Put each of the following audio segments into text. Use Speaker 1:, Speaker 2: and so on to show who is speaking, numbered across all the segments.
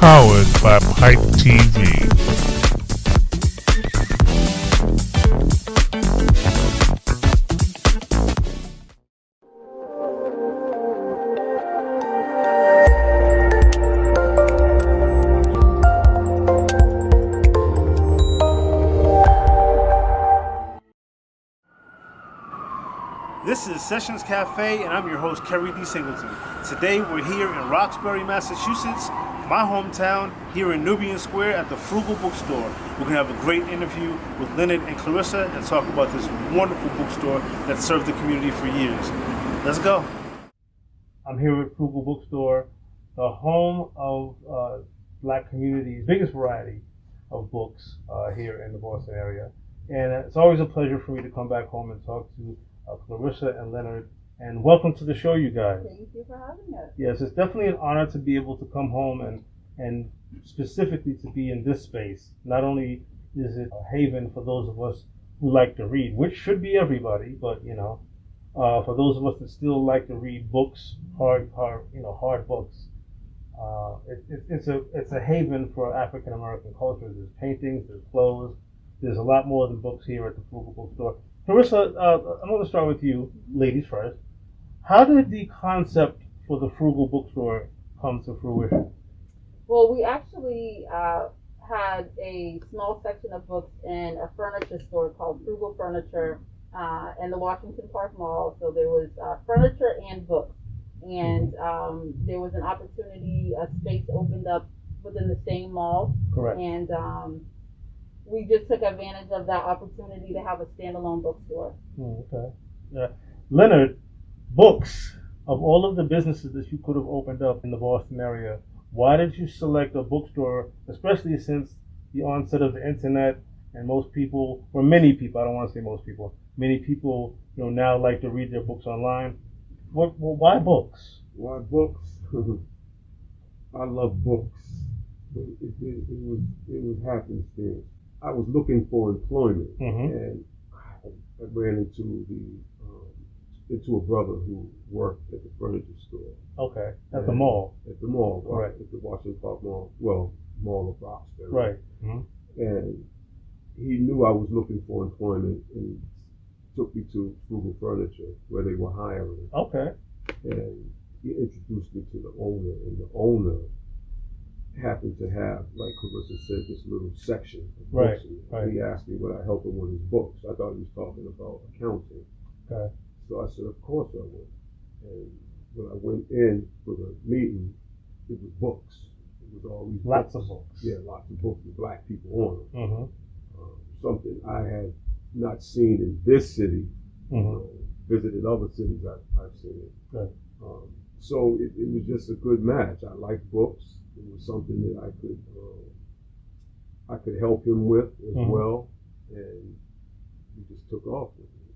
Speaker 1: Powered by Pipe TV.
Speaker 2: This is Sessions Café, and I'm your host, Keri D. Singleton. Today, we're here in Roxbury, Massachusetts, my hometown, here in Nubian Square at the Frugal Bookstore. We're going to have a great interview with Leonard and Clarrissa and talk about this wonderful bookstore that served the community for years. Let's go. I'm here at Frugal Bookstore, the home of Black community's biggest variety of books here in the Boston area. And it's always a pleasure for me to come back home and talk to Clarrissa and Leonard, and welcome to the show, you guys.
Speaker 3: Thank you for having us.
Speaker 2: Yes, it's definitely an honor to be able to come home and specifically to be in this space. Not only is it a haven for those of us who like to read, which should be everybody, but for those of us that still like to read books, hard books, it's a haven for African American culture. There's paintings, there's clothes, there's a lot more than books here at the Frugal Bookstore. Clarrissa, I'm going to start with you, ladies first. How did the concept for the Frugal Bookstore come to fruition?
Speaker 3: Well, we actually had a small section of books in a furniture store called Frugal Furniture in the Washington Park Mall. So there was furniture and books. And there was an opportunity, a space opened up within the same mall.
Speaker 2: Correct.
Speaker 3: And we just took advantage of that opportunity to have a standalone bookstore.
Speaker 2: Okay. Yeah. Leonard, books, of all of the businesses that you could have opened up in the Boston area, why did you select a bookstore, especially since the onset of the internet and most people, or many people, I don't want to say most people, many people now like to read their books online. Why books?
Speaker 4: Why books? I love books. It was happenstance. I was looking for employment, and I ran into a brother who worked at the furniture store.
Speaker 2: Okay, at the mall.
Speaker 4: At the mall, right?
Speaker 2: Right.
Speaker 4: At the Washington Park Mall. Well, Mall of Roxbury.
Speaker 2: Right.
Speaker 4: And he knew I was looking for employment and took me to Frugal Furniture where they were hiring.
Speaker 2: Okay.
Speaker 4: And he introduced me to the owner, and the owner happened to have, like Clarrissa said, this little section of books.
Speaker 2: Right.
Speaker 4: He asked me would I help him with his books. I thought he was talking about accounting.
Speaker 2: Okay.
Speaker 4: So I said, of course I would. And when I went in for the meeting, it was books. It was all these
Speaker 2: Lots
Speaker 4: books.
Speaker 2: of books.
Speaker 4: Yeah, lots of books with Black people on them.
Speaker 2: Mm-hmm.
Speaker 4: Something I had not seen in this city. Visited other cities I've seen it.
Speaker 2: Right.
Speaker 4: So it was just a good match. I like books. It was something that I could help him with as well, and we just took off with it.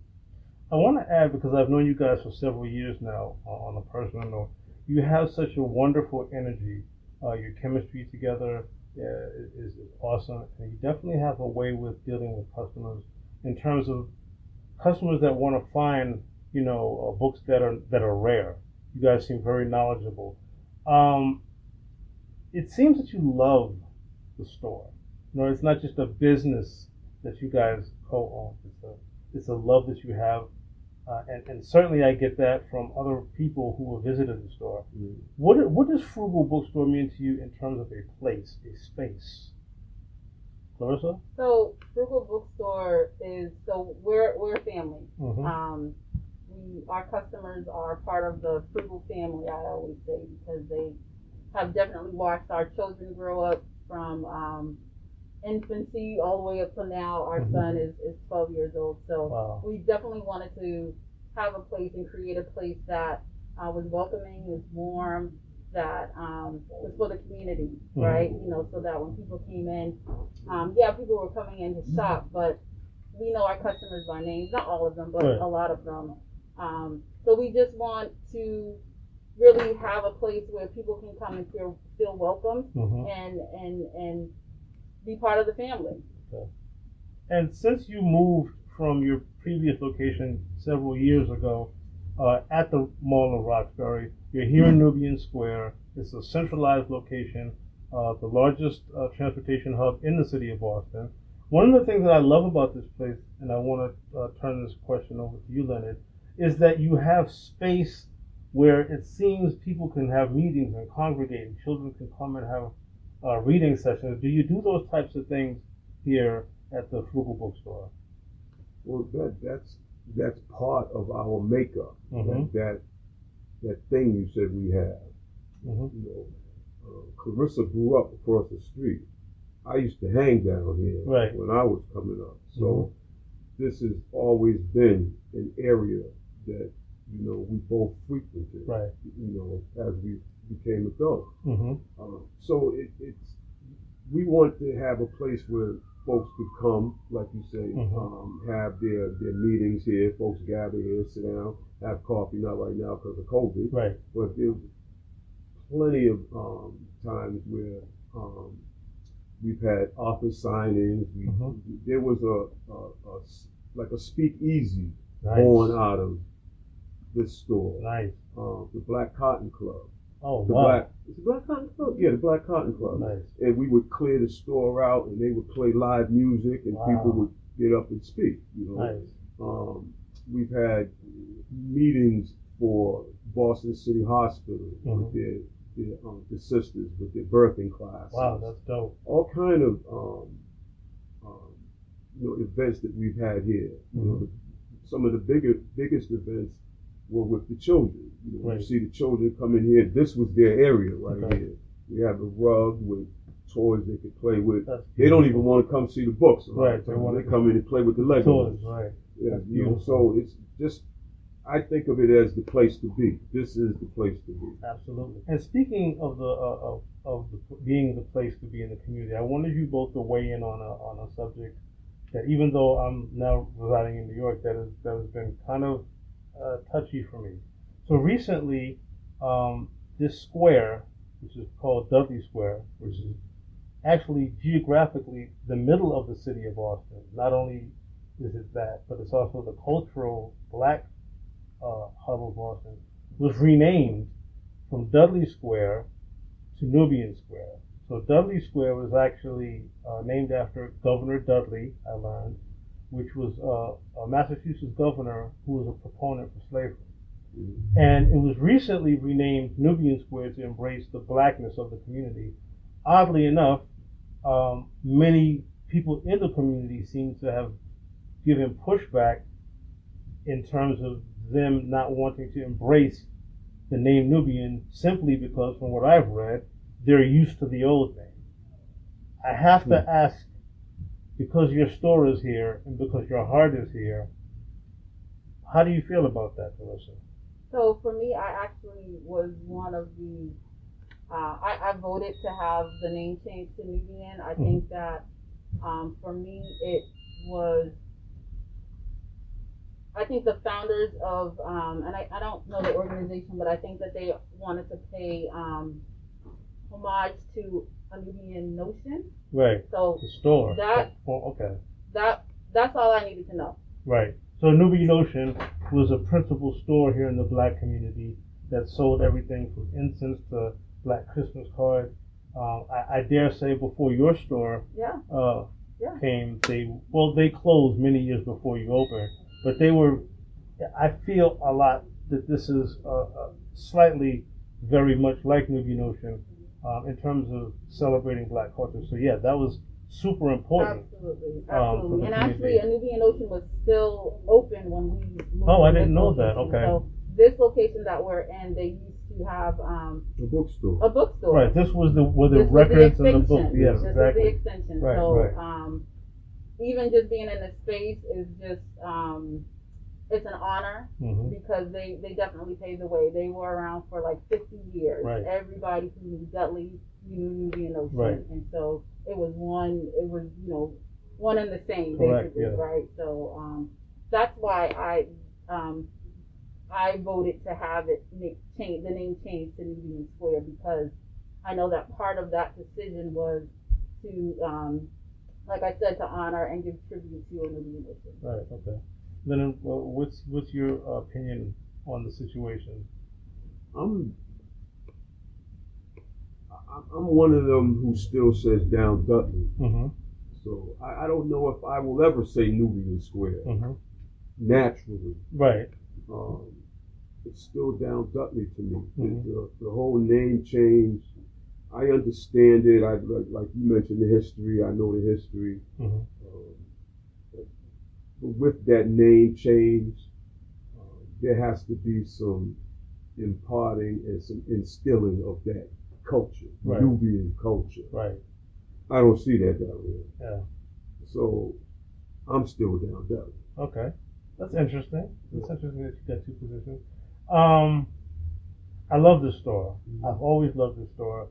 Speaker 2: I want to add, because I've known you guys for several years now on a personal note, you have such a wonderful energy. Your chemistry together is awesome, and you definitely have a way with dealing with customers in terms of customers that want to find books that are rare. You guys seem very knowledgeable. It seems that you love the store. It's not just a business that you guys co-own. It's a love that you have, and certainly I get that from other people who have visited the store. What does Frugal Bookstore mean to you in terms of a place, a space? Clarrissa?
Speaker 3: So Frugal Bookstore we're a family. Our customers are part of the Frugal family, I always say, because they have definitely watched our children grow up from infancy all the way up to now. Our son is 12 years old. So we definitely wanted to have a place and create a place that was welcoming, was warm, that was for the community, right? So that when people came in, people were coming in to shop, but we know our customers by name, not all of them, but a lot of them. So we just want to really have a place where people can come and feel welcomed and be part of the family.
Speaker 2: Okay. And since you moved from your previous location several years ago at the Mall of Roxbury, you're here in Nubian Square. It's a centralized location.
Speaker 5: the largest transportation hub in the city of Boston. One of the things that I love about this place, and I want to turn this question over to you, Leonard, is that you have space where it seems people can have meetings and congregate, and children can come and have reading sessions. Do you do those types of things here at the Frugal Bookstore?
Speaker 4: Well, that's part of our makeup.
Speaker 5: Mm-hmm.
Speaker 4: That thing you said we have.
Speaker 5: Mm-hmm.
Speaker 4: You know, Clarrissa grew up across the street. I used to hang down here when I was coming up. So this has always been an area that, you know, we both frequented, you know, as we became adults.
Speaker 5: Mm-hmm.
Speaker 4: So it's we want to have a place where folks could come, like you say, have their meetings here. Folks gather here, sit down, have coffee. Not right now because of COVID, but there's plenty of times where we've had office signings. There was a speakeasy born out of this store. The Black Cotton Club.
Speaker 5: Oh,
Speaker 4: wow. It's the Black Cotton Club? Yeah, the Black Cotton Club. And we would clear the store out, and they would play live music, and people would get up and speak. You know, we've had meetings for Boston City Hospital with the sisters with their birthing classes.
Speaker 5: Wow, that's dope.
Speaker 4: All kind of you know, events that we've had here. You know, some of the biggest events were with the children. You know, you see the children come in here. This was their area here. We have a rug with toys they could play with. They don't even want to come see the books. They come in and play with the Legos. Yeah, you know, so it's just, I think of it as the place to be. This is the place to be.
Speaker 5: Absolutely. And speaking of being the place to be in the community, I wanted you both to weigh in on a subject that, even though I'm now residing in New York, that has been kind of touchy for me. So recently, this square, which is called Dudley Square, which is actually geographically the middle of the city of Boston. Not only is it that, but it's also the cultural black hub of Boston, was renamed from Dudley Square to Nubian Square. So Dudley Square was actually named after Governor Dudley, I learned, which was a Massachusetts governor who was a proponent for slavery. And it was recently renamed Nubian Square to embrace the blackness of the community. Oddly enough, many people in the community seem to have given pushback in terms of them not wanting to embrace the name Nubian, simply because, from what I've read, they're used to the old name. I have to ask, because your store is here and because your heart is here, how do you feel about that, Clarrissa?
Speaker 3: So for me, I actually was one of the, I voted to have the name changed to Nubian. I think that for me it was, I think the founders of, and I don't know the organization, but I think that they wanted to pay homage to a Nubian notion.
Speaker 5: Right.
Speaker 3: So
Speaker 5: the store.
Speaker 3: That's all I needed to know.
Speaker 5: Right. So Nubian Ocean was a principal store here in the black community that sold everything from incense to black Christmas cards. I dare say before your store came, they closed many years before you opened, but they were, I feel a lot that this is slightly very much like Nubian Ocean in terms of celebrating black culture. So yeah, that was super important.
Speaker 3: Absolutely. And actually, a Nubian Ocean was still open when we moved.
Speaker 5: Oh, I didn't know that. Okay.
Speaker 3: So this location that we're in, they used to have a bookstore.
Speaker 5: Right. This was where the records and the books. Yes,
Speaker 3: this
Speaker 5: exactly.
Speaker 3: was the extension.
Speaker 5: Right,
Speaker 3: so even just being in the space is just it's an honor because they definitely paved the way. They were around for like 50 years.
Speaker 5: Right.
Speaker 3: Everybody who knew Dudley knew Nubian Ocean, and so it was one and the same, basically, right? So that's why I voted to have it the name changed to Nubian Square, because I know that part of that decision was to, like I said, to honor and give tribute to a Nubian Ocean.
Speaker 5: Right. Okay. Then, what's your opinion on the situation?
Speaker 4: I'm one of them who still says down Dudley.
Speaker 5: Mm-hmm.
Speaker 4: So I don't know if I will ever say Nubian Square naturally.
Speaker 5: Right.
Speaker 4: It's still down Dudley to me. The whole name change, I understand it. I like you mentioned the history. I know the history. But with that name change, there has to be some imparting and some instilling of that culture, Nubian culture.
Speaker 5: Right.
Speaker 4: I don't see that down there.
Speaker 5: Yeah.
Speaker 4: So I'm still down Dudley.
Speaker 5: Okay. That's interesting. It's interesting that you got two positions. I love this store. I've always loved this store.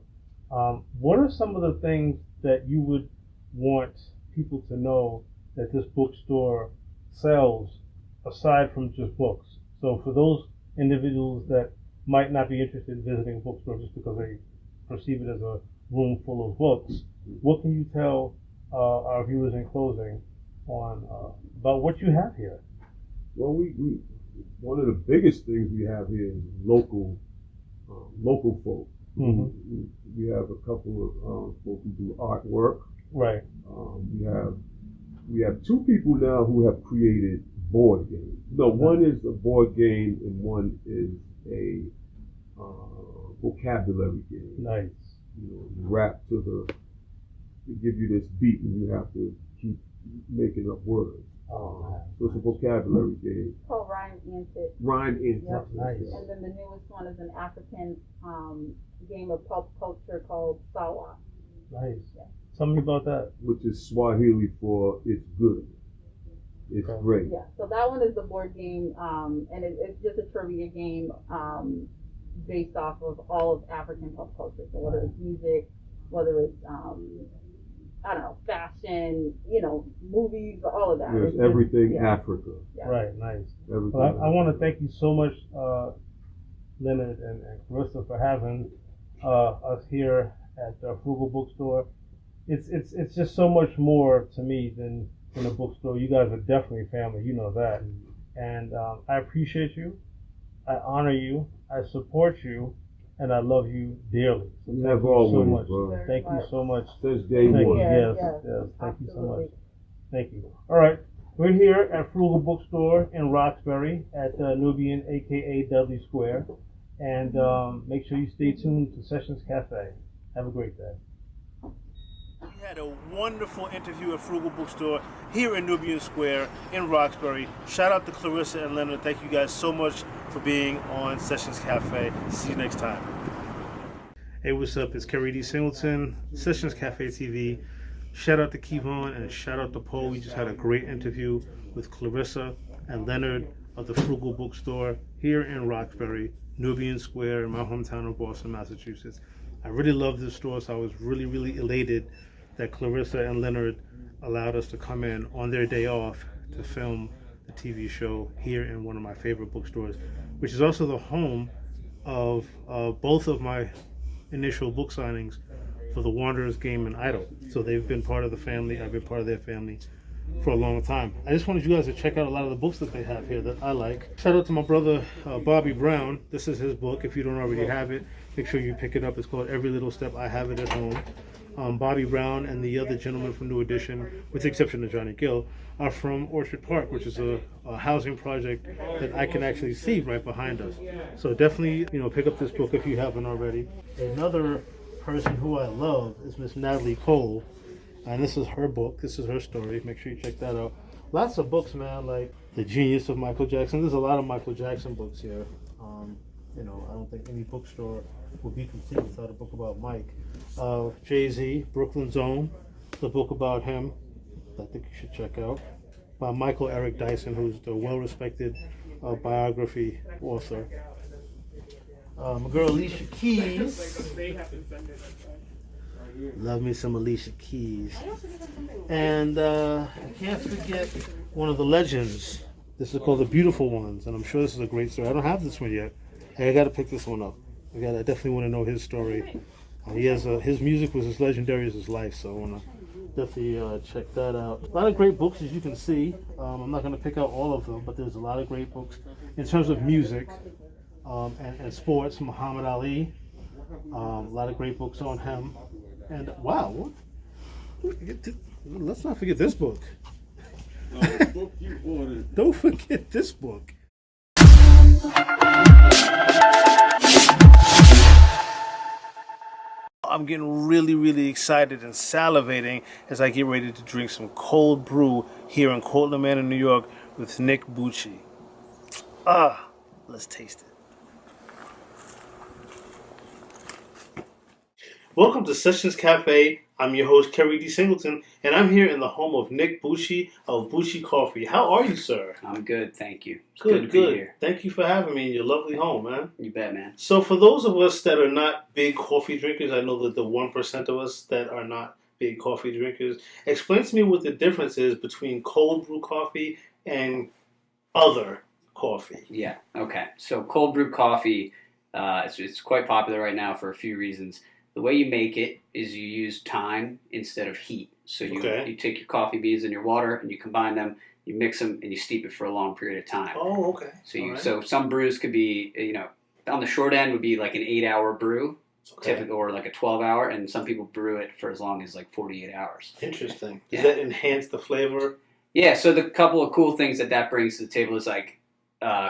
Speaker 5: What are some of the things that you would want people to know that this bookstore sells aside from just books? So for those individuals that might not be interested in visiting a bookstore just because they perceive it as a room full of books, what can you tell our viewers in closing on about what you have here?
Speaker 4: Well, we one of the biggest things we have here is local folk. We have a couple of folk who do artwork.
Speaker 5: Right.
Speaker 4: We have two people now who have created board games. No, one is a board game and one is a vocabulary game.
Speaker 5: Nice.
Speaker 4: You rap they give you this beat and you have to keep making up words. So it's a vocabulary game.
Speaker 3: It's called Rhyme Antics.
Speaker 4: Rhyme Antics.
Speaker 5: Yep. Nice.
Speaker 3: And then the newest one is an African game of pop culture called Sawa.
Speaker 5: Nice.
Speaker 3: Yeah.
Speaker 5: Tell me about that.
Speaker 4: Which is Swahili for it's good. It's great.
Speaker 3: Yeah, so that one is the board game, and it's just a trivia game based off of all of African pop culture. So whether it's music, whether it's I don't know, fashion, movies, all of that.
Speaker 4: Yes,
Speaker 3: It's
Speaker 4: everything
Speaker 3: just,
Speaker 4: Africa.
Speaker 3: Yeah.
Speaker 5: Right, nice.
Speaker 4: Everything.
Speaker 5: Well, I want to thank you so much, Leonard and Clarrissa, for having us here at Frugal Bookstore. It's just so much more to me than a bookstore. You guys are definitely family, you know that. And I appreciate you, I honor you, I support you, and I love you dearly. So thank you so much.
Speaker 4: Bro.
Speaker 5: Thank you so much.
Speaker 4: Since day
Speaker 5: Thank
Speaker 4: one.
Speaker 5: you.
Speaker 3: Yes,
Speaker 5: Yes,
Speaker 3: yes,
Speaker 5: yes. Thank you so much.
Speaker 3: absolutely.
Speaker 5: Thank you. All right. We're here at Frugal Bookstore in Roxbury at Nubian, aka Dudley Square. And make sure you stay tuned to Sessions Cafe. Have a great day.
Speaker 2: We had a wonderful interview at Frugal Bookstore here in Nubian Square in Roxbury. Shout out to Clarrissa and Leonard. Thank you guys so much for being on Sessions Cafe. See you next time. Hey, what's up? It's Keri D. Singleton, Sessions Cafe TV. Shout out to Kevon and shout out to Paul. We just had a great interview with Clarrissa and Leonard of the Frugal Bookstore here in Roxbury, Nubian Square, in my hometown of Boston, Massachusetts. I really love this store, so I was really, really elated that Clarrissa and Leonard allowed us to come in on their day off to film the TV show here in one of my favorite bookstores, which is also the home of both of my initial book signings for the Wanderers Game and Idol. So they've been part of the family. I've been part of their family for a long time. I just wanted you guys to check out a lot of the books that they have here that I like. Shout out to my brother Bobby Brown. This is his book. If you don't already have it, make sure you pick it up. It's called Every Little Step. I Have It at Home. Bobby Brown and the other gentleman from New Edition, with the exception of Johnny Gill, are from Orchard Park, which is a housing project that I can actually see right behind us. So definitely, pick up this book if you haven't already. Another person who I love is Miss Natalie Cole, and this is her book. This is her story. Make sure you check that out. Lots of books, man, like The Genius of Michael Jackson. There's a lot of Michael Jackson books here. I don't think any bookstore would be complete without a book about Mike. Jay-Z, Brooklyn's Own, the book about him, I think you should check out, by Michael Eric Dyson, who's the well-respected biography author. My girl Alicia Keys. Love me some Alicia Keys. And I can't forget one of the legends. This is called The Beautiful Ones, and I'm sure this is a great story. I don't have this one yet. Hey, I got to pick this one up. I definitely want to know his story. He has his music was as legendary as his life, so I want to definitely check that out. A lot of great books, as you can see. I'm not going to pick out all of them, but there's a lot of great books in terms of music and sports. Muhammad Ali, A lot of great books on him. And wow, let's not forget this book.
Speaker 4: The book you ordered.
Speaker 2: Don't forget this book. I'm getting really, really excited and salivating as I get ready to drink some cold brew here in Cortland Manor, New York with Nik Bucci. Let's taste it. Welcome to Sessions Cafe. I'm your host, Keri D. Singleton, and I'm here in the home of Nik Bucci of Bucci Coffee. How are you, sir?
Speaker 6: I'm good, thank you. It's
Speaker 2: Good,
Speaker 6: to
Speaker 2: good.
Speaker 6: be here.
Speaker 2: Thank you for having me in your lovely home, man.
Speaker 6: You bet, man.
Speaker 2: So for those of us that are not big coffee drinkers, I know that the 1% of us that are not big coffee drinkers, explain to me what the difference is between cold brew coffee and other coffee.
Speaker 6: Yeah, okay. So cold brew coffee, it's quite popular right now for a few reasons. The way you make it is you use time instead of heat. So you take your coffee beans and your water and you combine them, you mix them, and you steep it for a long period of time.
Speaker 2: Oh, okay.
Speaker 6: So some brews could be, on the short end would be like an 8-hour brew, typically, or like a 12-hour, and some people brew it for as long as like 48 hours.
Speaker 2: Interesting.
Speaker 6: Yeah.
Speaker 2: Does that enhance the flavor?
Speaker 6: Yeah, so the couple of cool things that brings to the table is like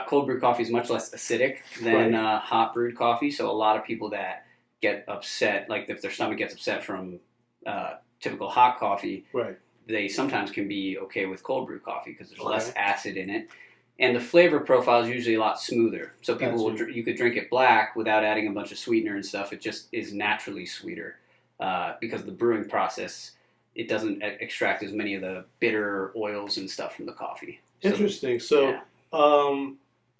Speaker 6: cold brew coffee is much less acidic than hot brewed coffee. So a lot of people that get upset, like if their stomach gets upset from typical hot coffee, they sometimes can be okay with cold brew coffee because there's less acid in it. And the flavor profile is usually a lot smoother. So people you could drink it black without adding a bunch of sweetener and stuff. It just is naturally sweeter because the brewing process, it doesn't extract as many of the bitter oils and stuff from the coffee.
Speaker 2: Interesting. So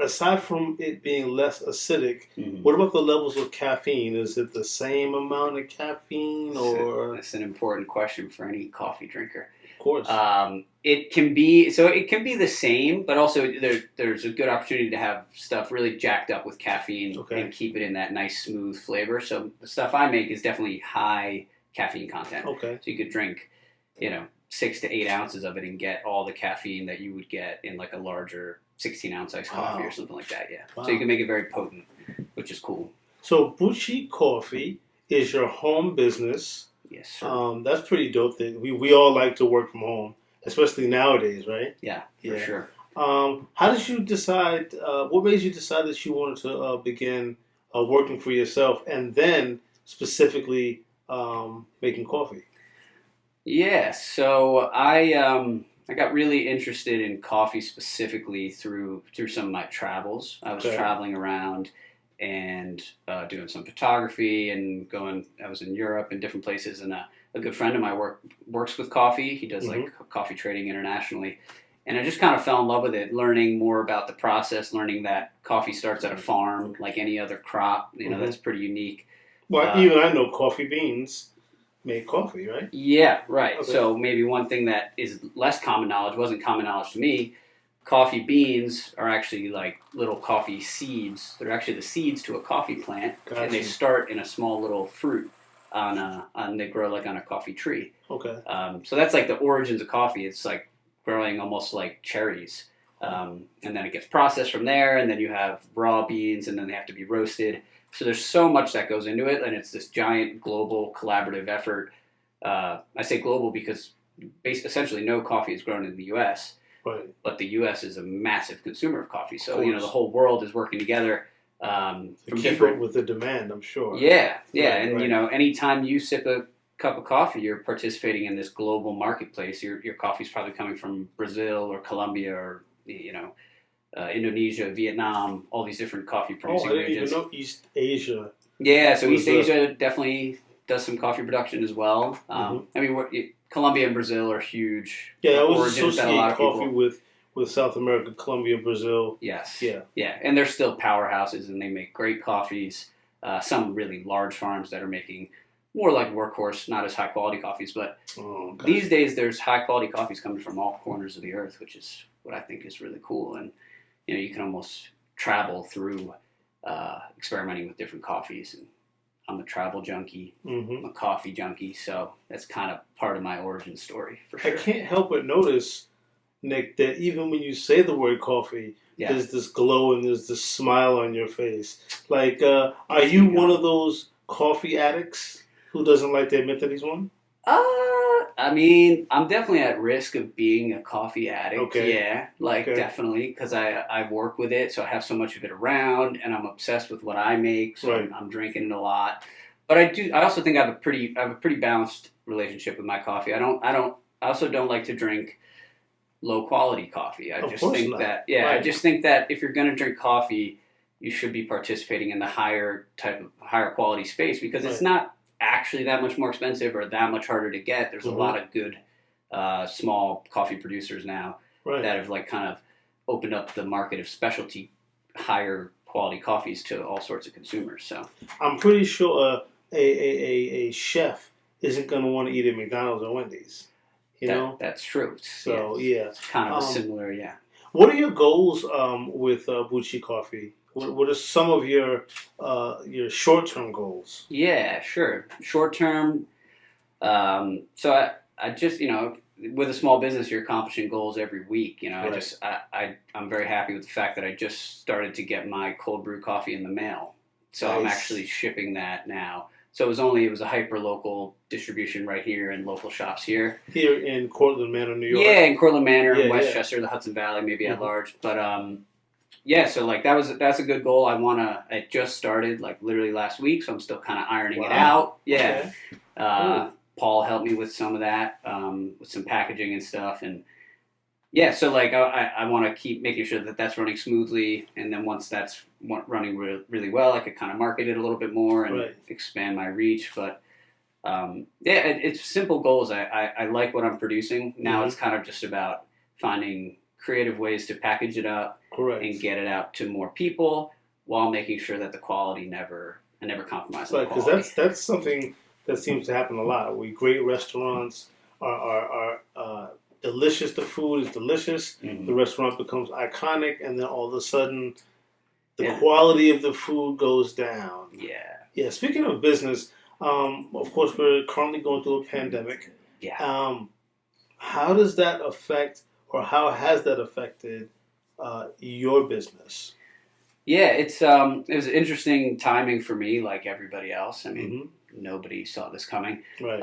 Speaker 2: aside from it being less acidic, what about the levels of caffeine? Is it the same amount of caffeine, or?
Speaker 6: That's an important question for any coffee drinker.
Speaker 2: Of course.
Speaker 6: It can be the same, but also there's a good opportunity to have stuff really jacked up with caffeine and keep it in that nice smooth flavor. So the stuff I make is definitely high caffeine content. Okay. So you could drink, 6 to 8 ounces of it and get all the caffeine that you would get in like a larger 16-ounce iced coffee or something like that. Yeah. Wow. So you can make it very potent, which is cool.
Speaker 2: So Bucci Coffee is your home business.
Speaker 6: Yes, sir.
Speaker 2: That's pretty dope. That we all like to work from home, especially nowadays, right?
Speaker 6: Yeah, for sure.
Speaker 2: How did you decide? What made you decide that you wanted to begin working for yourself, and then specifically making coffee?
Speaker 6: Yeah, so I got really interested in coffee specifically through some of my travels. I was traveling around and doing some photography and I was in Europe and different places, and a good friend of mine works with coffee. He does like coffee trading internationally, and I just kind of fell in love with it, learning more about the process, learning that coffee starts at a farm like any other crop. That's pretty unique.
Speaker 2: Well, even I know coffee beans make coffee, right?
Speaker 6: Yeah, right. Okay. So maybe one thing that is less common knowledge, wasn't common knowledge to me, coffee beans are actually like little coffee seeds. They're actually the seeds to a coffee plant, and they start in a small little fruit they grow like on a coffee tree. Okay. So that's like the origins of coffee. It's like growing almost like cherries. And then it gets processed from there, and then you have raw beans, and then they have to be roasted. So there's so much that goes into it, and it's this giant global collaborative effort. I say global because essentially no coffee is grown in the U.S., but the U.S. is a massive consumer of coffee. So the whole world is working together
Speaker 2: to keep up with the demand, I'm sure.
Speaker 6: Yeah, and anytime you sip a cup of coffee, you're participating in this global marketplace. Your coffee's probably coming from Brazil or Colombia or Indonesia, Vietnam, all these different coffee producing regions.
Speaker 2: I didn't even know East Asia.
Speaker 6: Yeah, so East Asia definitely does some coffee production as well. Colombia and Brazil are huge.
Speaker 2: Yeah, I always associate coffee with South America, Colombia, Brazil.
Speaker 6: Yes. Yeah, and they're still powerhouses, and they make great coffees. Some really large farms that are making more like workhorse, not as high quality coffees. But these days, there's high quality coffees coming from all corners of the earth, which is what I think is really cool. And you can almost travel through experimenting with different coffees. And I'm a travel junkie. I'm a coffee junkie, so that's kind of part of my origin story for sure.
Speaker 2: I can't help but notice, Nik, that even when you say the word coffee, there's this glow and there's this smile on your face. Like, are you one of those coffee addicts who doesn't like to admit that he's one?
Speaker 6: I mean, I'm definitely at risk of being a coffee addict.
Speaker 2: Okay.
Speaker 6: Yeah, definitely, because I work with it, so I have so much of it around, and I'm obsessed with what I make, so
Speaker 2: Right.
Speaker 6: I'm drinking it a lot. But I also think I have a pretty balanced relationship with my coffee. I also don't like to drink low quality coffee. I
Speaker 2: Of
Speaker 6: just
Speaker 2: course
Speaker 6: think
Speaker 2: not.
Speaker 6: that I
Speaker 2: Right.
Speaker 6: just think that if you're going to drink coffee, you should be participating in the higher quality space, because it's
Speaker 2: Right.
Speaker 6: not actually that much more expensive or that much harder to get. There's a lot of good small coffee producers now
Speaker 2: Right.
Speaker 6: that have kind of opened up the market of specialty higher quality coffees to all sorts of consumers. So
Speaker 2: I'm pretty sure a chef isn't going to want to eat at McDonald's or Wendy's. You know?
Speaker 6: that's true.
Speaker 2: So,
Speaker 6: it's kind of a
Speaker 2: Um,
Speaker 6: similar,
Speaker 2: What are your goals with Bucci Coffee? What are some of your short-term goals?
Speaker 6: Yeah, sure. Short term. So I just, with a small business, you're accomplishing goals every week.
Speaker 2: Right.
Speaker 6: I'm very happy with the fact that I just started to get my cold brew coffee in the mail. So I'm
Speaker 2: Nice.
Speaker 6: actually shipping that now. So it was a hyper local distribution right here in local shops here.
Speaker 2: Here in Cortland Manor, New York.
Speaker 6: Yeah, in Cortland Manor,
Speaker 2: Yeah,
Speaker 6: in
Speaker 2: yeah.
Speaker 6: Westchester, the Hudson Valley, maybe at
Speaker 2: Mhm.
Speaker 6: large. But so that's a good goal. I just started literally last week, so I'm still kind of ironing it
Speaker 2: Wow.
Speaker 6: out. Yeah.
Speaker 2: Okay.
Speaker 6: Paul helped me with some of that, with some packaging and stuff, and yeah. So I want to keep making sure that that's running smoothly, and then once that's running really well, I could kind of market it a little bit more and
Speaker 2: Right.
Speaker 6: expand my reach. But it's simple goals. I like what I'm producing now.
Speaker 2: Mhm.
Speaker 6: It's kind of just about finding creative ways to package it up
Speaker 2: Correct.
Speaker 6: and get it out to more people while making sure that the quality I never compromise on the
Speaker 2: Right, because
Speaker 6: quality.
Speaker 2: that's something that seems to happen a lot. Great restaurants are delicious. The food is delicious.
Speaker 6: Mhm.
Speaker 2: The restaurant becomes iconic, and then all of a sudden, the
Speaker 6: Yeah.
Speaker 2: quality of the food goes down.
Speaker 6: Yeah.
Speaker 2: Yeah. Speaking of business, of course, we're currently going through a pandemic.
Speaker 6: Yeah.
Speaker 2: How does that affect, or how has that affected your business?
Speaker 6: Yeah, it was interesting timing for me, like everybody else. I mean, nobody saw this coming.
Speaker 2: Right.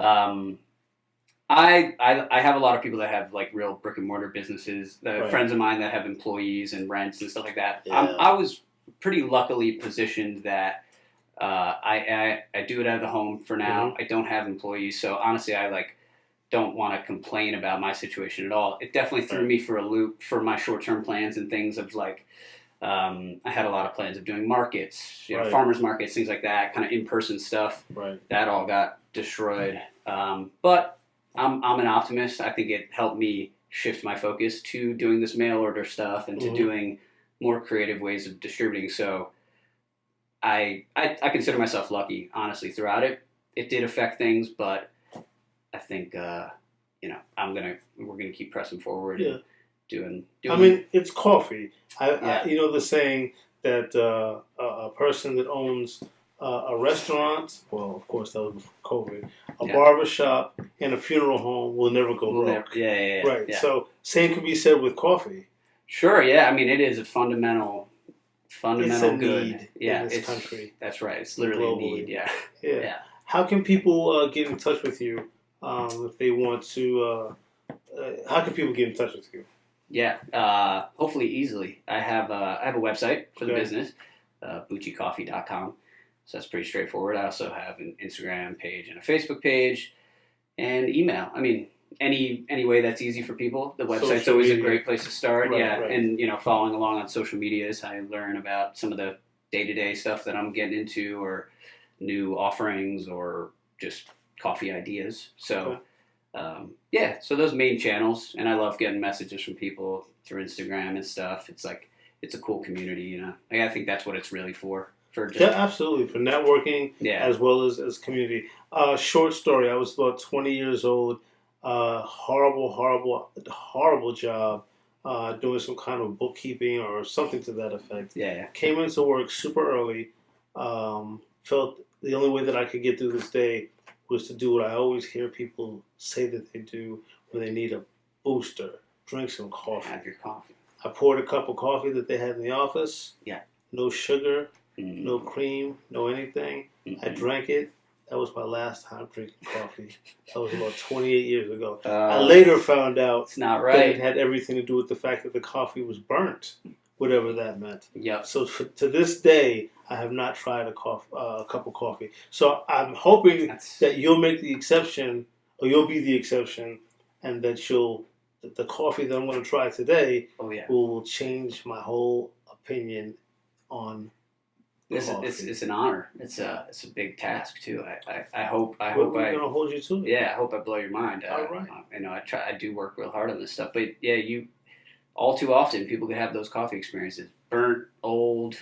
Speaker 6: I have a lot of people that have real brick and mortar businesses.
Speaker 2: Right.
Speaker 6: Friends of mine that have employees and rents and stuff like that.
Speaker 2: Yeah.
Speaker 6: I was pretty luckily positioned that I do it out of the home for now. I don't have employees, so honestly, I don't want to complain about my situation at all. It definitely threw me for a loop for my short term plans and things of I had a lot of plans of doing markets,
Speaker 2: Right.
Speaker 6: farmers markets, things like that, kind of in-person stuff.
Speaker 2: Right.
Speaker 6: That all got destroyed. But I'm an optimist. I think it helped me shift my focus to doing this mail order stuff and to doing more creative ways of distributing. So I consider myself lucky, honestly, throughout it. It did affect things, but I think we're gonna keep pressing forward.
Speaker 2: Yeah.
Speaker 6: And doing.
Speaker 2: I mean, it's coffee.
Speaker 6: Yeah.
Speaker 2: The saying that a person that owns a restaurant, well, of course that was before COVID, a barber shop, and a funeral home will never go broke.
Speaker 6: Yeah.
Speaker 2: Right.
Speaker 6: Yeah.
Speaker 2: So same can be said with coffee.
Speaker 6: Sure. Yeah. I mean, it is a fundamental
Speaker 2: It's a
Speaker 6: good.
Speaker 2: need
Speaker 6: Yeah,
Speaker 2: in this country.
Speaker 6: That's right. It's literally
Speaker 2: Globally.
Speaker 6: a need. Yeah.
Speaker 2: Yeah.
Speaker 6: Yeah.
Speaker 2: How can people get in touch with you if they want to? How can people get in touch with you?
Speaker 6: Yeah. Hopefully easily. I have a website for the
Speaker 2: Okay.
Speaker 6: business, buccicoffee.com. So that's pretty straightforward. I also have an Instagram page and a Facebook page and email. I mean, any way that's easy for people. The website's
Speaker 2: Social
Speaker 6: always
Speaker 2: media.
Speaker 6: a great place to start.
Speaker 2: Right,
Speaker 6: yeah.
Speaker 2: right.
Speaker 6: And, following along on social media is how I learn about some of the day-to-day stuff that I'm getting into or new offerings or just coffee ideas. So, so those main channels. And I love getting messages from people through Instagram and stuff. It's it's a cool community, I think that's what it's really for.
Speaker 2: Yeah, absolutely, for networking as well as community. Short story: I was about 20 years old. Horrible job doing some kind of bookkeeping or something to that effect.
Speaker 6: Yeah.
Speaker 2: Came into work super early. Felt the only way that I could get through this day was to do what I always hear people say that they do when they need a booster: drink some coffee.
Speaker 6: Have your coffee.
Speaker 2: I poured a cup of coffee that they had in the office.
Speaker 6: Yeah.
Speaker 2: No sugar.
Speaker 6: Mm.
Speaker 2: No cream, no anything. I drank it. That was my last time drinking coffee. That was about 28 years ago. I later found out
Speaker 6: it's not
Speaker 2: that
Speaker 6: right.
Speaker 2: it had everything to do with the fact that the coffee was burnt, whatever that meant.
Speaker 6: Yep.
Speaker 2: So to this day, I have not tried a cup of coffee. So I'm hoping that you'll make the exception, or you'll be the exception, and that the coffee that I'm going to try today will change my whole opinion on coffee.
Speaker 6: It's an honor. It's a big task too. I hope
Speaker 2: We're going to hold you to it.
Speaker 6: Yeah, I hope I blow your mind.
Speaker 2: All right.
Speaker 6: I do work real hard on this stuff, but yeah, all too often people can have those coffee experiences. Burnt, old,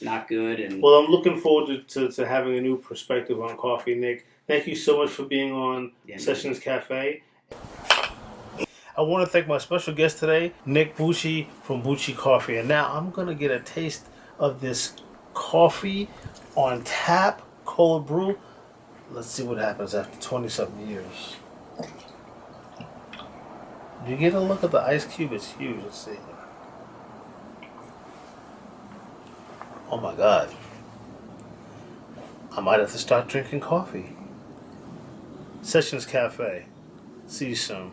Speaker 6: not good. And
Speaker 2: well, I'm looking forward to having a new perspective on coffee, Nik. Thank you so much for being on Sessions Cafe. I want to thank my special guest today, Nik Bucci from Bucci Coffee. And now I'm going to get a taste of this coffee on tap, cold brew. Let's see what happens after 20-something years. You get a look at the ice cube, it's huge. Let's see. Oh my God. I might have to start drinking coffee. Sessions Cafe. See you soon.